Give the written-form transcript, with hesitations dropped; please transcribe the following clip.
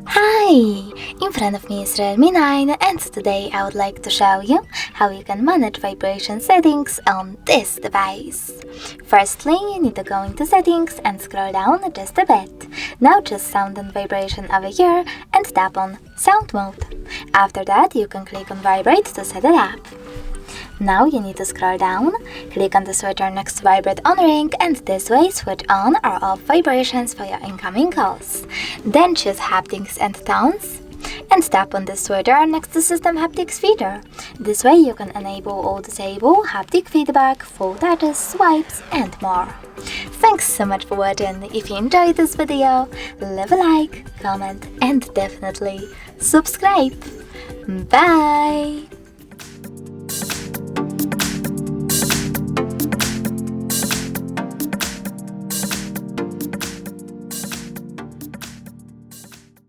Hi! In front of me is Realme 9 and today I would like to show you how you can manage vibration settings on this device. Firstly, you need to go into settings and scroll down just a bit. Now choose sound and vibration over here and tap on sound mode. After that you can click on vibrate to set it up. Now you need to scroll down, click on the switcher next to vibrate on ring and this way switch on or off vibrations for your incoming calls. Then choose haptics and tones and tap on the switcher next to system haptics feature. This way you can enable or disable haptic feedback, full touches, swipes and more. Thanks so much for watching. If you enjoyed this video, leave a like, comment and definitely subscribe. Bye!